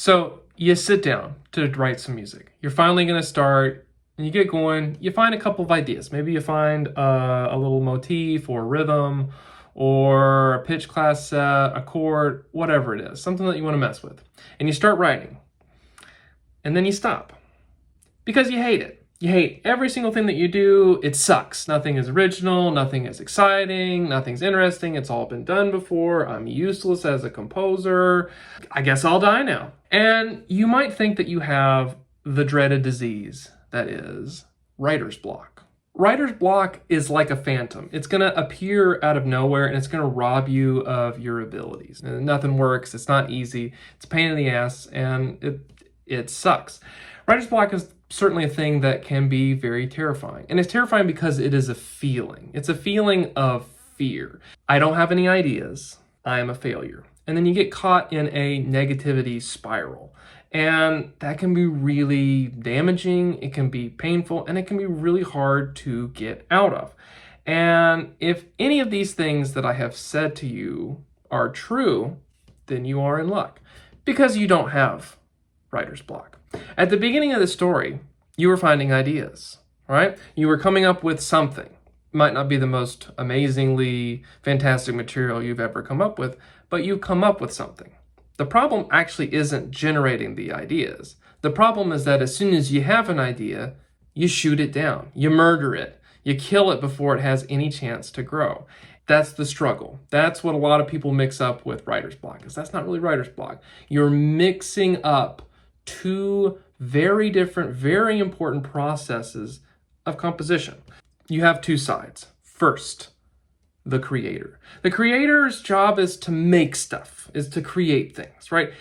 So you sit down to write some music. You're finally going to start, and you get going. You find a couple of ideas. Maybe you find a little motif or rhythm or a pitch class set, a chord, whatever it is, something that you want to mess with. And you start writing. And then you stop because you hate it. You hate every single thing that you do. It sucks. Nothing is original. Nothing is exciting. Nothing's interesting. It's all been done before. I'm useless as a composer. I guess I'll die now. And you might think that you have the dreaded disease that is writer's block. Writer's block is like a phantom. It's going to appear out of nowhere and it's going to rob you of your abilities. And nothing works. It's not easy. It's a pain in the ass and it sucks. Writer's block is certainly a thing that can be very terrifying. And it's terrifying because it is a feeling. It's a feeling of fear. I don't have any ideas. I am a failure. And then you get caught in a negativity spiral. And that can be really damaging. It can be painful and it can be really hard to get out of. And if any of these things that I have said to you are true, then you are in luck because you don't have writer's block. At the beginning of the story, you were finding ideas, right? You were coming up with something. It might not be the most amazingly fantastic material you've ever come up with, but you've come up with something. The problem actually isn't generating the ideas. The problem is that as soon as you have an idea, you shoot it down, you murder it, you kill it before it has any chance to grow. That's the struggle. That's what a lot of people mix up with writer's block, because that's not really writer's block. You're mixing up two very different, very important processes of composition. You have two sides. First, the creator. The creator's job is to make stuff, is to create things, right?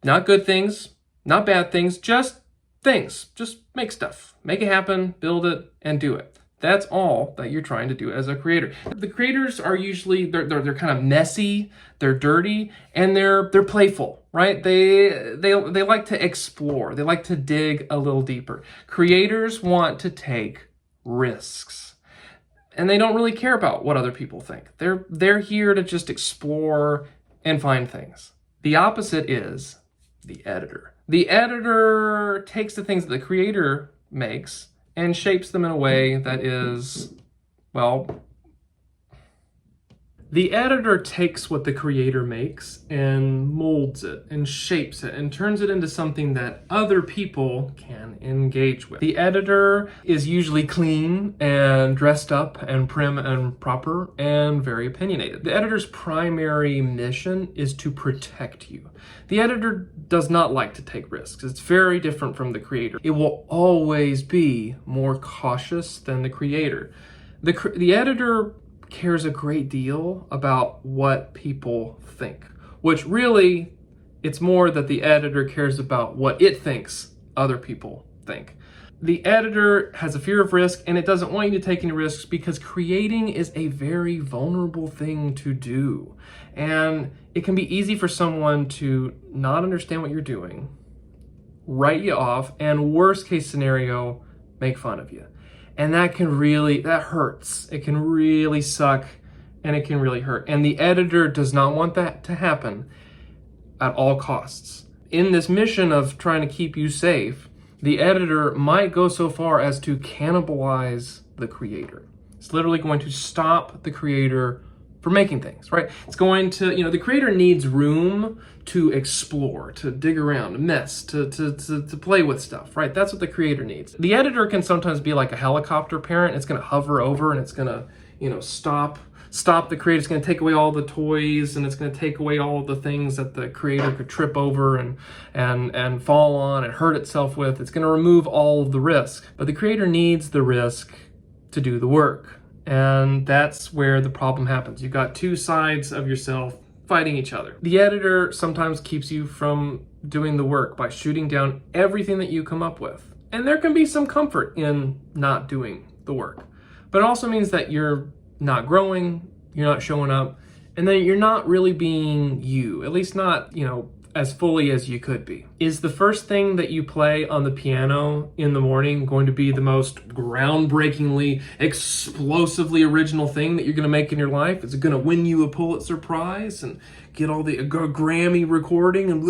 Not good things, not bad things, just things. Just make stuff. Make it happen, build it, and do it. That's all that you're trying to do as a creator. The creators are usually, they're kind of messy, they're dirty, and they're playful, right? They like to explore. They like to dig a little deeper. Creators want to take risks. And they don't really care about what other people think. They're here to just explore and find things. The opposite is the editor. The editor takes the things that the creator makes and shapes them in a way that is, well, the editor takes what the creator makes and molds it and shapes it and turns it into something that other people can engage with. The editor is usually clean and dressed up and prim and proper and very opinionated. The editor's primary mission is to protect you. The editor does not like to take risks. It's very different from the creator. It will always be more cautious than the creator. The editor cares a great deal about what people think, which really, it's more that the editor cares about what it thinks other people think. The editor has a fear of risk and it doesn't want you to take any risks because creating is a very vulnerable thing to do. And it can be easy for someone to not understand what you're doing, write you off, and worst case scenario, make fun of you. And that hurts. It can really suck and it can really hurt. And the editor does not want that to happen at all costs. In this mission of trying to keep you safe, the editor might go so far as to cannibalize the creator. It's literally going to stop the creator from making things, right? It's going to, the creator needs room to explore, to dig around, mess, to play with stuff, right? That's what the creator needs. The editor can sometimes be like a helicopter parent. It's going to hover over and it's going to, stop the creator. It's going to take away all the toys and it's going to take away all the things that the creator could trip over and fall on and hurt itself with. It's going to remove all of the risk, but the creator needs the risk to do the work. And that's where the problem happens. You've got two sides of yourself fighting each other. The editor sometimes keeps you from doing the work by shooting down everything that you come up with. And there can be some comfort in not doing the work. But it also means that you're not growing, you're not showing up, and then you're not really being you, at least not, as fully as you could be. Is the first thing that you play on the piano in the morning going to be the most groundbreakingly, explosively original thing that you're going to make in your life? Is it going to win you a Pulitzer Prize and get all the Grammy recording and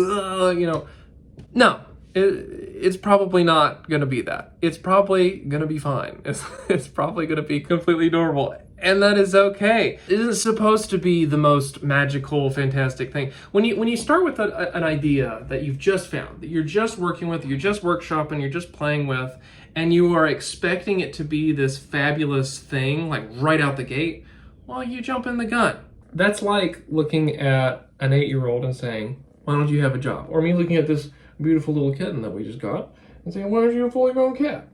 No, it's probably not going to be that. It's probably going to be fine. It's probably going to be completely normal. And that is okay. It isn't supposed to be the most magical, fantastic thing. When you start with an idea that you've just found, that you're just working with, you're just workshopping, you're just playing with, and you are expecting it to be this fabulous thing, like right out the gate, well, you jump in the gun. That's like looking at an 8-year-old and saying, why don't you have a job? Or me looking at this beautiful little kitten that we just got and saying, why aren't you a fully grown cat?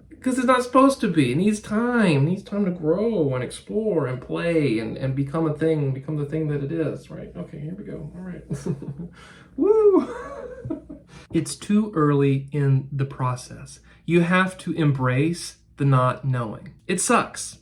Because it's not supposed to be. It needs time. It needs time to grow and explore and play and become a thing, become the thing that it is, right? Okay, here we go. All right. Woo! It's too early in the process. You have to embrace the not knowing. It sucks.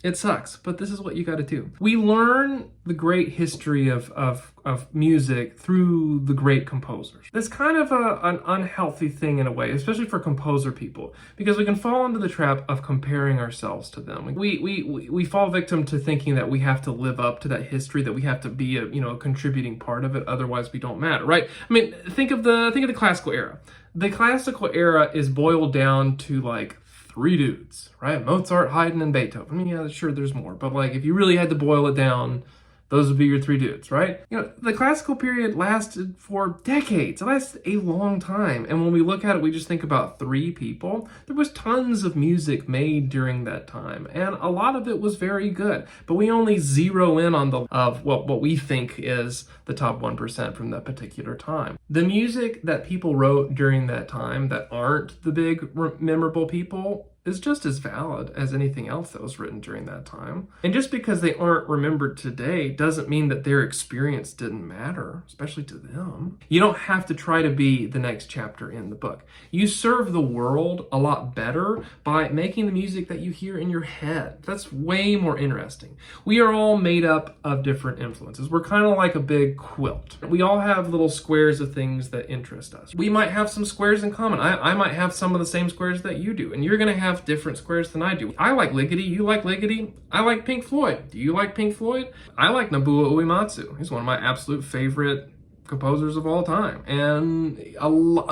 It sucks, but this is what you got to do. We learn the great history of music through the great composers. That's kind of an unhealthy thing in a way, especially for composer people, because we can fall into the trap of comparing ourselves to them. We fall victim to thinking that we have to live up to that history, that we have to be a contributing part of it, otherwise we don't matter, right? I mean, think of the classical era. The classical era is boiled down to like 3 dudes, right? Mozart, Haydn, and Beethoven. I mean, yeah, sure, there's more, but like if you really had to boil it down, those would be your 3 dudes, right? The classical period lasted for decades. It lasted a long time. And when we look at it, we just think about 3 people. There was tons of music made during that time, and a lot of it was very good. But we only zero in on what we think is the top 1% from that particular time. The music that people wrote during that time that aren't the big memorable people is just as valid as anything else that was written during that time. And just because they aren't remembered today doesn't mean that their experience didn't matter, especially to them. You don't have to try to be the next chapter in the book. You serve the world a lot better by making the music that you hear in your head. That's way more interesting. We are all made up of different influences. We're kind of like a big quilt. We all have little squares of things that interest us. We might have some squares in common. I might have some of the same squares that you do, and you're gonna have different squares than I do. I like Liggity, you like Liggity. I like Pink Floyd. Do you like Pink Floyd? I like Nobuo Uematsu. He's one of my absolute favorite composers of all time, and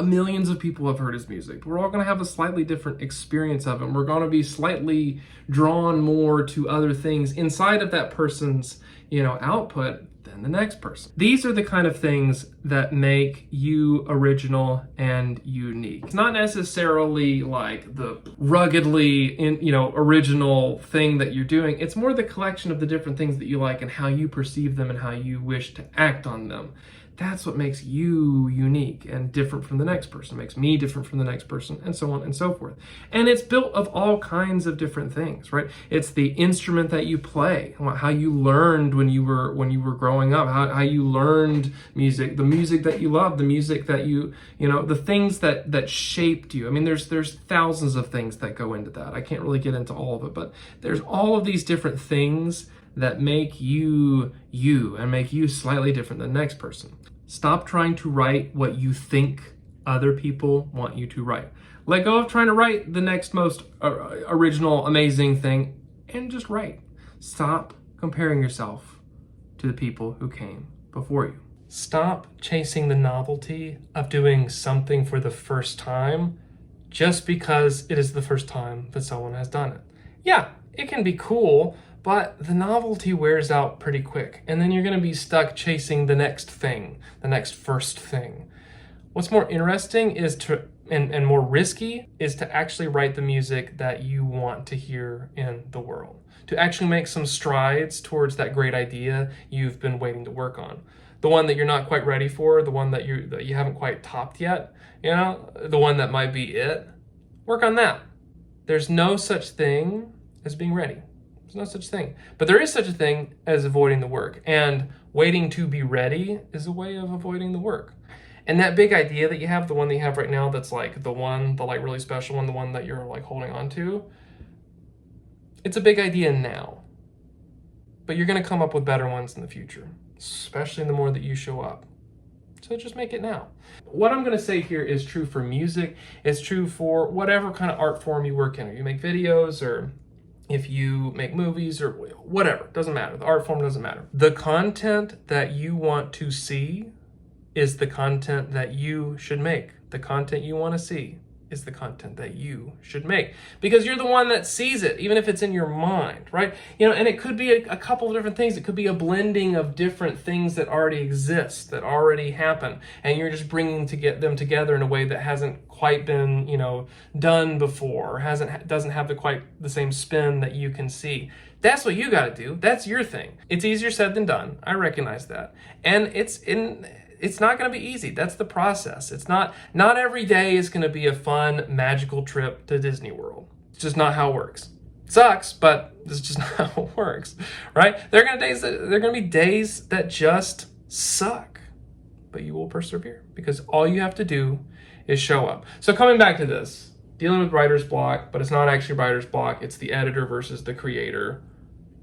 millions of people have heard his music. We're all going to have a slightly different experience of him. We're going to be slightly drawn more to other things inside of that person's output than the next person. These are the kind of things that make you original and unique. It's not necessarily like the ruggedly original thing that you're doing. It's more the collection of the different things that you like and how you perceive them and how you wish to act on them. That's what makes you unique and different from the next person, makes me different from the next person, and so on and so forth. And it's built of all kinds of different things, right? It's the instrument that you play, how you learned when you were growing up, how you learned music, the music that you love, the music that the things that shaped you. I mean, there's thousands of things that go into that. I can't really get into all of it, but there's all of these different things that make you you and make you slightly different than the next person. Stop trying to write what you think other people want you to write. Let go of trying to write the next most original, amazing thing, and just write. Stop comparing yourself to the people who came before you. Stop chasing the novelty of doing something for the first time just because it is the first time that someone has done it. Yeah, it can be cool, but the novelty wears out pretty quick, and then you're going to be stuck chasing the next thing, the next first thing. What's more interesting is and more risky is to actually write the music that you want to hear in the world, to actually make some strides towards that great idea you've been waiting to work on. The one that you're not quite ready for, the one that you haven't quite topped yet, the one that might be it. Work on that. There's no such thing as being ready. There's no such thing. But there is such a thing as avoiding the work. And waiting to be ready is a way of avoiding the work. And that big idea that you have, the one that you have right now that's like the really special one, the one that you're like holding on to, it's a big idea now. But you're going to come up with better ones in the future, especially the more that you show up. So just make it now. What I'm going to say here is true for music. It's true for whatever kind of art form you work in, or you make videos, or if you make movies, or whatever. It doesn't matter. The art form doesn't matter. The content that you want to see is the content that you should make. The content you want to see is the content that you should make, because you're the one that sees it, even if it's in your mind, right? And it could be a couple of different things. It could be a blending of different things that already exist, that already happen, and you're just bringing to get them together in a way that hasn't quite been, done before, or doesn't have quite the same spin that you can see. That's what you got to do. That's your thing. It's easier said than done. I recognize that, and it's not going to be easy. That's the process. It's not every day is going to be a fun, magical trip to Disney World. It's just not how it works. It sucks, but it's just not how it works, right? There are going to be days that just suck, but you will persevere, because all you have to do is show up. So coming back to this, dealing with writer's block, but it's not actually writer's block. It's the editor versus the creator.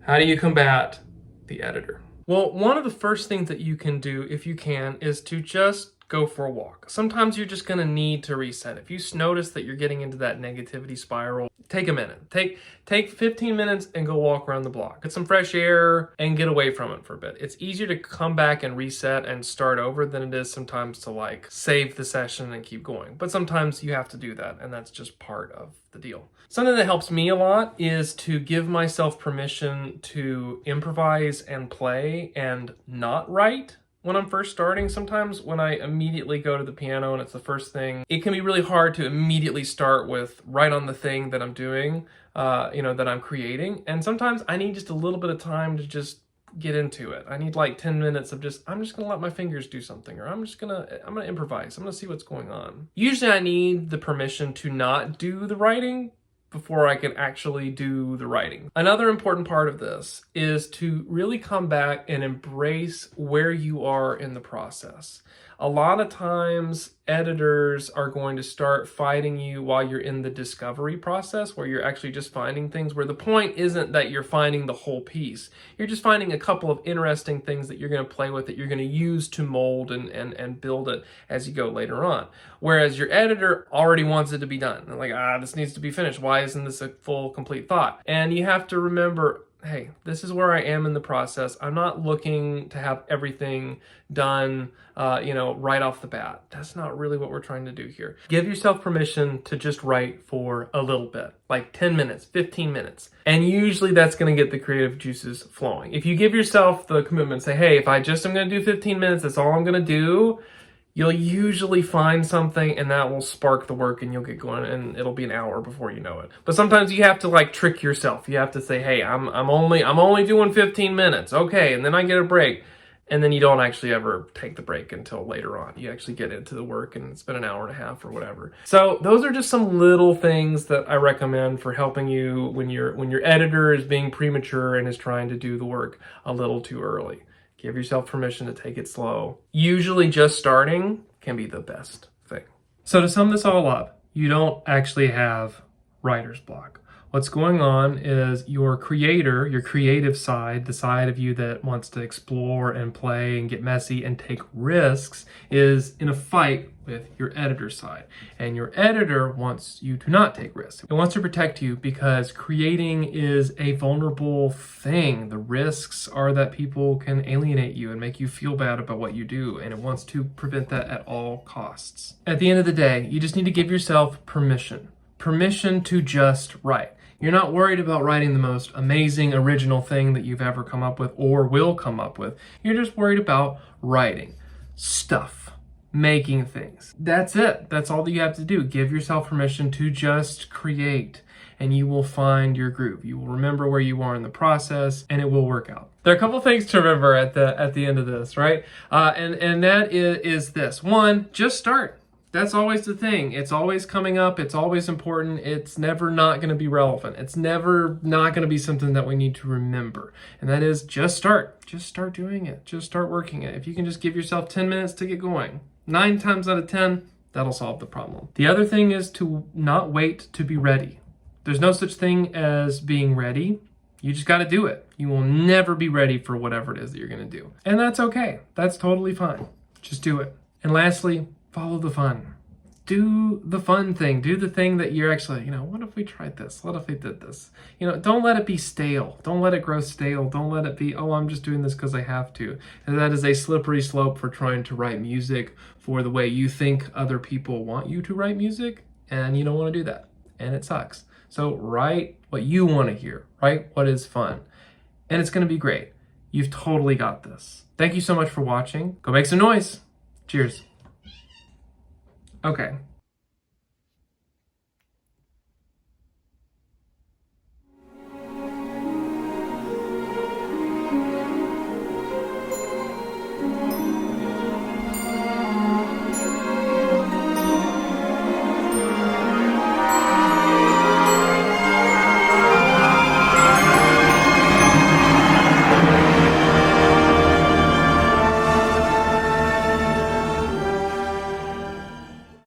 How do you combat the editor? Well, one of the first things that you can do, if you can, is to just go for a walk. Sometimes you're just going to need to reset. If you notice that you're getting into that negativity spiral, take a minute. Take 15 minutes and go walk around the block. Get some fresh air and get away from it for a bit. It's easier to come back and reset and start over than it is sometimes to save the session and keep going. But sometimes you have to do that, and that's just part of the deal. Something that helps me a lot is to give myself permission to improvise and play and not write when I'm first starting. Sometimes when I immediately go to the piano and it's the first thing, it can be really hard to immediately start with right on the thing that I'm doing, that I'm creating. And sometimes I need just a little bit of time to just get into it. I need 10 minutes of I'm just gonna let my fingers do something, or I'm gonna improvise. I'm gonna see what's going on. Usually I need the permission to not do the writing before I can actually do the writing. Another important part of this is to really come back and embrace where you are in the process. A lot of times editors are going to start fighting you while you're in the discovery process, where you're actually just finding things, where the point isn't that you're finding the whole piece. You're just finding a couple of interesting things that you're going to play with, that you're going to use to mold and build it as you go later on. Whereas your editor already wants it to be done. They're like, this needs to be finished. Why isn't this a full, complete thought? And you have to remember, hey, this is where I am in the process. I'm not looking to have everything done, right off the bat. That's not really what we're trying to do here. Give yourself permission to just write for a little bit, 10 minutes, 15 minutes. And usually that's going to get the creative juices flowing. If you give yourself the commitment, say, hey, if I just am going to do 15 minutes, that's all I'm going to do, you'll usually find something, and that will spark the work, and you'll get going, and it'll be an hour before you know it. But sometimes you have to trick yourself. You have to say, hey, I'm only doing 15 minutes. Okay, and then I get a break. And then you don't actually ever take the break until later on. You actually get into the work, and it's been an hour and a half or whatever. So those are just some little things that I recommend for helping you when your editor is being premature and is trying to do the work a little too early. Give yourself permission to take it slow. Usually just starting can be the best thing. So to sum this all up, you don't actually have writer's block. What's going on is your creator, your creative side, the side of you that wants to explore and play and get messy and take risks, is in a fight with your editor side. And your editor wants you to not take risks. It wants to protect you because creating is a vulnerable thing. The risks are that people can alienate you and make you feel bad about what you do, and it wants to prevent that at all costs. At the end of the day, you just need to give yourself permission. Permission to just write. You're not worried about writing the most amazing original thing that you've ever come up with or will come up with. You're just worried about writing stuff, making things. That's it. That's all that you have to do. Give yourself permission to just create, and you will find your groove. You will remember where you are in the process, and it will work out. There are a couple things to remember at the end of this, right? And that is this. One, just start. That's always the thing. It's always coming up. It's always important. It's never not going to be relevant. It's never not going to be something that we need to remember. And that is just start. Just start doing it. Just start working it. If you can just give yourself 10 minutes to get going, 9 times out of 10, that'll solve the problem. The other thing is to not wait to be ready. There's no such thing as being ready. You just got to do it. You will never be ready for whatever it is that you're going to do. And that's okay. That's totally fine. Just do it. And lastly, follow the fun. do the fun thing. Do the thing that you're actually, what if we tried this? What if we did this? Don't let it be stale. Don't let it grow stale. Don't let it be, oh, I'm just doing this because I have to. And that is a slippery slope for trying to write music for the way you think other people want you to write music. And you don't want to do that. And it sucks. So write what you want to hear. Write what is fun. And it's going to be great. You've totally got this. Thank you so much for watching. Go make some noise. Cheers. Okay.